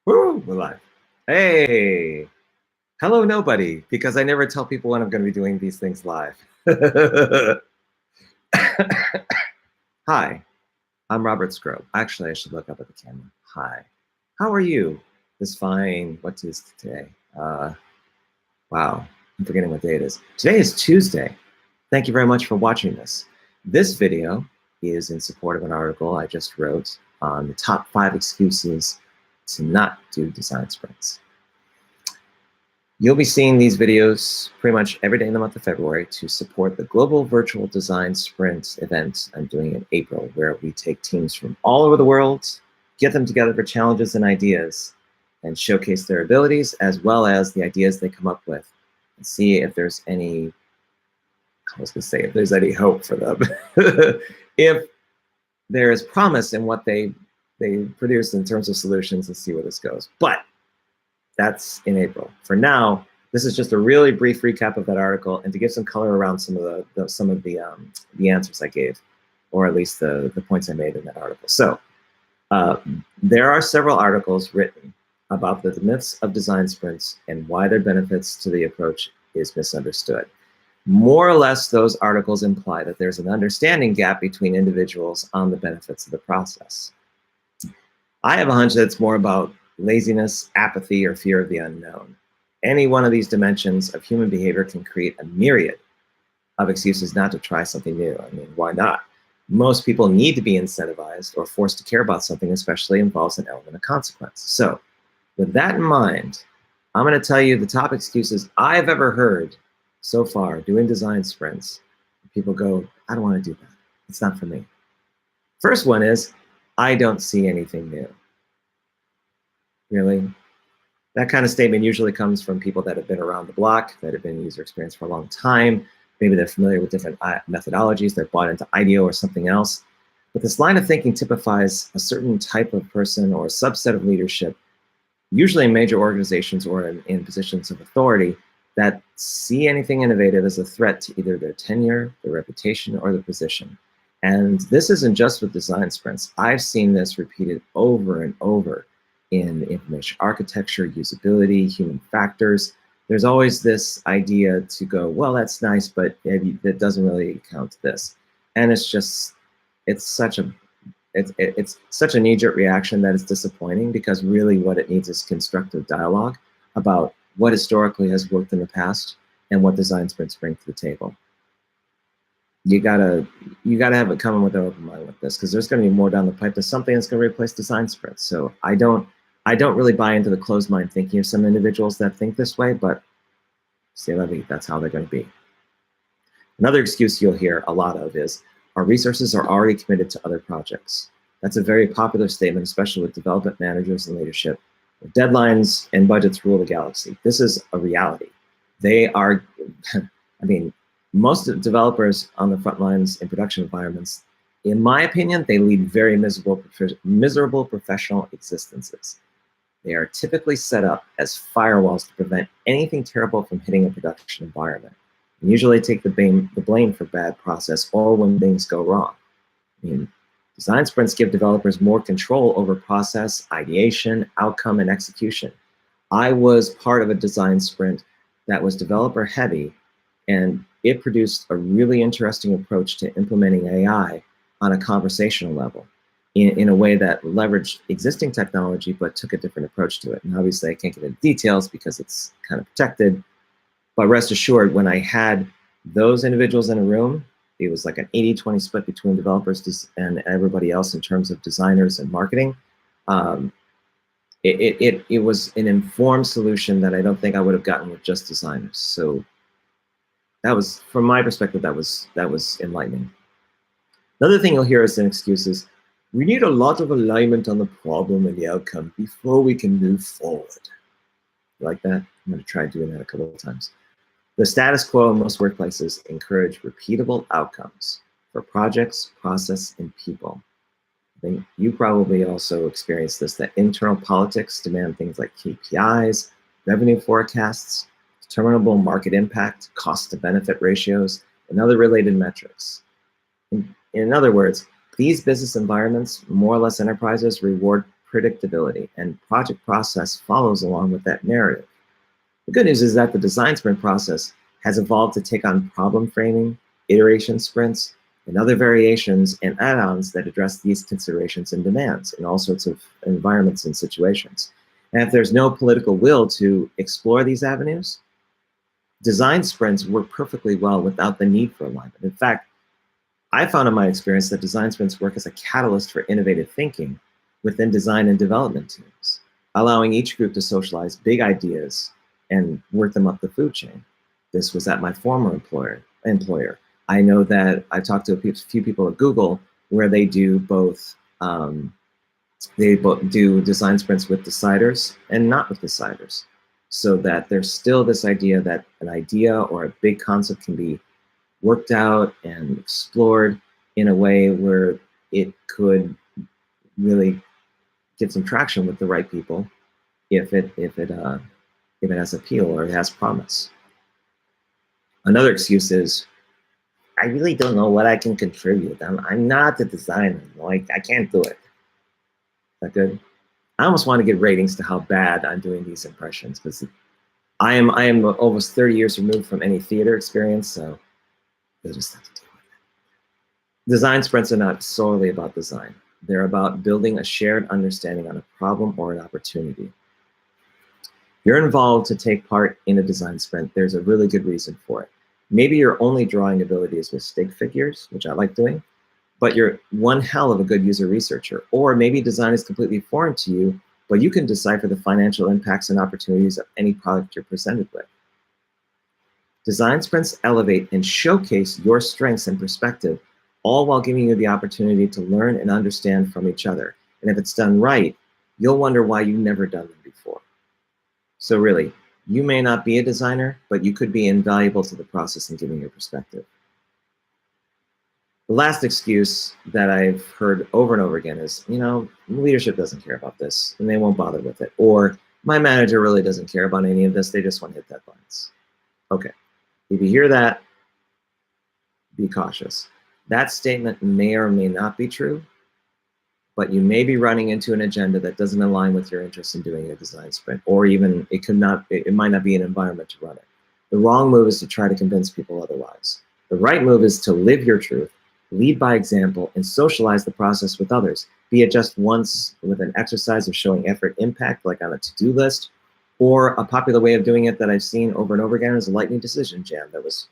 Woo, we're live. Hey, hello, nobody, because I never tell people when I'm going to be doing these things live. Hi, I'm Robert Scrope. Actually, I should look up at the camera. Hi, how are you? This fine. What is today? Wow, I'm forgetting what day it is. Today is Tuesday. Thank you very much for watching this. This video is in support of an article I just wrote on the top 5 excuses to not do design sprints. You'll be seeing these videos pretty much every day in the month of February to support the Global Virtual Design Sprint event I'm doing in April, where we take teams from all over the world, get them together for challenges and ideas, and showcase their abilities as well as the ideas they come up with, and see if there's any, I was going to say, if there's any hope for them. If there is promise in what they produce in terms of solutions, and see where this goes. But that's in April. For now, this is just a really brief recap of that article and to give some color around some of the answers I gave, or at least the points I made in that article. So there are several articles written about the myths of design sprints and why their benefits to the approach is misunderstood. More or less, those articles imply that there's an understanding gap between individuals on the benefits of the process. I have a hunch that it's more about laziness, apathy, or fear of the unknown. Any one of these dimensions of human behavior can create a myriad of excuses not to try something new. I mean, why not? Most people need to be incentivized or forced to care about something, especially involves an element of consequence. So with that in mind, I'm going to tell you the top excuses I've ever heard so far doing design sprints. People go, I don't want to do that. It's not for me. First one is, I don't see anything new. Really? That kind of statement usually comes from people that have been around the block, that have been in user experience for a long time. Maybe they're familiar with different methodologies, they're bought into IDEO or something else. But this line of thinking typifies a certain type of person or a subset of leadership, usually in major organizations or in positions of authority, that see anything innovative as a threat to either their tenure, their reputation, or their position. And this isn't just with design sprints. I've seen this repeated over and over in information architecture, usability, human factors. There's always this idea to go, well, that's nice, but it doesn't really count to this. And it's just, it's such a knee-jerk reaction that it's disappointing, because really what it needs is constructive dialogue about what historically has worked in the past and what design sprints bring to the table. You gotta have it coming with an open mind with this, because there's going to be more down the pipe. There's something that's going to replace design sprints. So I don't really buy into the closed mind thinking of some individuals that think this way, but that's how they're going to be. Another excuse you'll hear a lot of is, our resources are already committed to other projects. That's a very popular statement, especially with development managers and leadership. Deadlines and budgets rule the galaxy. This is a reality. They are, I mean, most developers on the front lines in production environments, in my opinion, they lead very miserable professional existences. They are typically set up as firewalls to prevent anything terrible from hitting a production environment, and usually take the blame for bad process or when things go wrong. I mean, design sprints give developers more control over process, ideation, outcome, and execution. I was part of a design sprint that was developer heavy, and it produced a really interesting approach to implementing AI on a conversational level in a way that leveraged existing technology but took a different approach to it. And obviously I can't get into details because it's kind of protected, but rest assured, when I had those individuals in a room, it was like an 80-20 split between developers and everybody else in terms of designers and marketing. It was an informed solution that I don't think I would have gotten with just designers. So that was, from my perspective, that was enlightening. Another thing you'll hear as an excuse is, we need a lot of alignment on the problem and the outcome before we can move forward. Like that? I'm going to try doing that a couple of times. The status quo in most workplaces encourage repeatable outcomes for projects, process, and people. I think you probably also experienced this, that internal politics demand things like KPIs, revenue forecasts, determinable market impact, cost to benefit ratios, and other related metrics. In other words, these business environments, more or less enterprises, reward predictability, and project process follows along with that narrative. The good news is that the design sprint process has evolved to take on problem framing, iteration sprints, and other variations and add-ons that address these considerations and demands in all sorts of environments and situations. And if there's no political will to explore these avenues, design sprints work perfectly well without the need for alignment. In fact, I found in my experience that design sprints work as a catalyst for innovative thinking within design and development teams, allowing each group to socialize big ideas and work them up the food chain. This was at my former employer. I know that I talked to a few people at Google where they do both. They do design sprints with deciders and not with deciders, so that there's still this idea that an idea or a big concept can be worked out and explored in a way where it could really get some traction with the right people if it has appeal or it has promise. Another excuse is, I really don't know what I can contribute. I'm not the designer. Like, I can't do it. Is that good? I almost want to get ratings to how bad I'm doing these impressions, because I am almost 30 years removed from any theater experience, so you'll just have to deal with it. Design sprints are not solely about design. They're about building a shared understanding on a problem or an opportunity. If you're involved to take part in a design sprint, there's a really good reason for it. Maybe your only drawing ability is with stick figures, which I like doing, but you're one hell of a good user researcher. Or maybe design is completely foreign to you, but you can decipher the financial impacts and opportunities of any product you're presented with. Design sprints elevate and showcase your strengths and perspective, all while giving you the opportunity to learn and understand from each other. And if it's done right, you'll wonder why you've never done them before. So really, you may not be a designer, but you could be invaluable to the process in giving your perspective. The last excuse that I've heard over and over again is, leadership doesn't care about this and they won't bother with it. Or my manager really doesn't care about any of this. They just want to hit deadlines. Okay, if you hear that, be cautious. That statement may or may not be true, but you may be running into an agenda that doesn't align with your interest in doing a design sprint, or even it might not be an environment to run it. The wrong move is to try to convince people otherwise. The right move is to live your truth, lead by example, and socialize the process with others, be it just once with an exercise of showing effort impact, like on a to-do list, or a popular way of doing it that I've seen over and over again is a lightning decision jam that was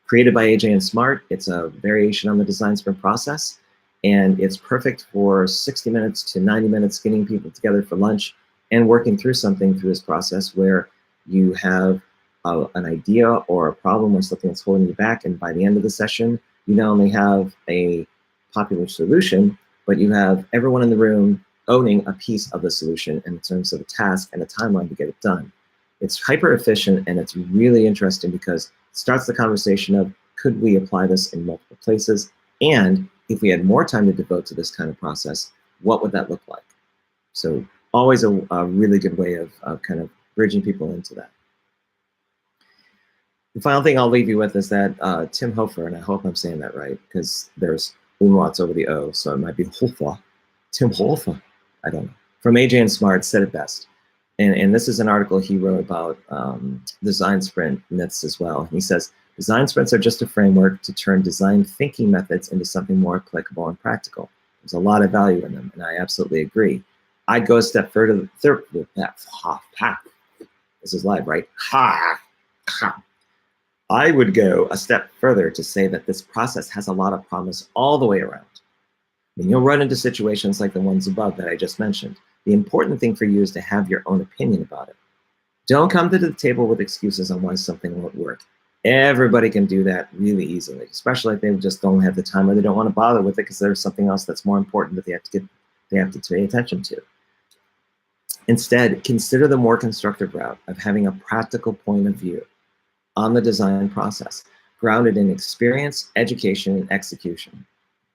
created by AJ and Smart. It's a variation on the design sprint process, and it's perfect for 60 minutes to 90 minutes getting people together for lunch and working through something through this process where you have an idea or a problem or something that's holding you back, and by the end of the session, you not only have a popular solution, but you have everyone in the room owning a piece of the solution in terms of a task and a timeline to get it done. It's hyper efficient, and it's really interesting because it starts the conversation of, could we apply this in multiple places? And if we had more time to devote to this kind of process, what would that look like? So always a really good way of kind of bridging people into that. The final thing I'll leave you with is that Tim Hofer, and I hope I'm saying that right, because there's umlauts over the O, so it might be Hofer. Tim Hofer, I don't know. From AJ and Smart, said it best. And this is an article he wrote about design sprint myths as well. He says, design sprints are just a framework to turn design thinking methods into something more applicable and practical. There's a lot of value in them, and I absolutely agree. I'd go a step further. This is live, right? I would go a step further to say that this process has a lot of promise all the way around. And you'll run into situations like the ones above that I just mentioned. The important thing for you is to have your own opinion about it. Don't come to the table with excuses on why something won't work. Everybody can do that really easily, especially if they just don't have the time or they don't want to bother with it because there's something else that's more important that they have to pay attention to. Instead, consider the more constructive route of having a practical point of view on the design process, grounded in experience, education, and execution.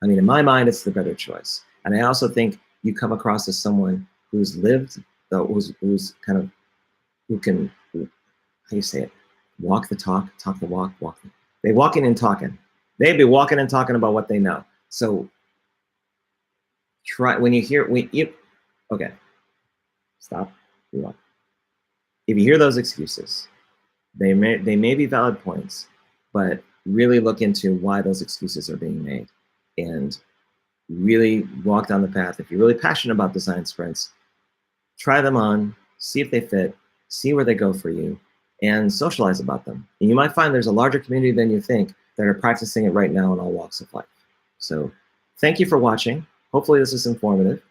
I mean, in my mind, it's the better choice. And I also think you come across as someone who's lived, who's kind of, who can, how do you say it? Walk the talk, talk the walk, they walking and talking. They'd be walking and talking about what they know. So try, okay. Stop. Rewind. If you hear those excuses, they may be valid points, but really look into why those excuses are being made and really walk down the path. If you're really passionate about design sprints, try them on, see if they fit, see where they go for you, and socialize about them. And you might find there's a larger community than you think that are practicing it right now in all walks of life. So thank you for watching. Hopefully this is informative.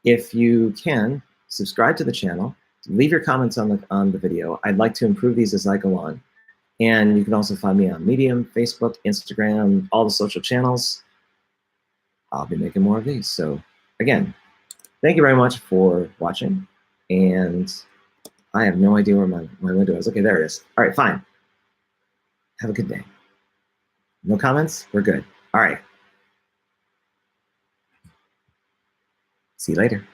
If you can, subscribe to the channel, leave your comments on the video. I'd like to improve these as I go on. And you can also find me on Medium, Facebook, Instagram, all the social channels. I'll be making more of these. So again, thank you very much for watching. And I have no idea where my window is. Okay, there it is. All right, fine. Have a good day. No comments? We're good. All right. See you later.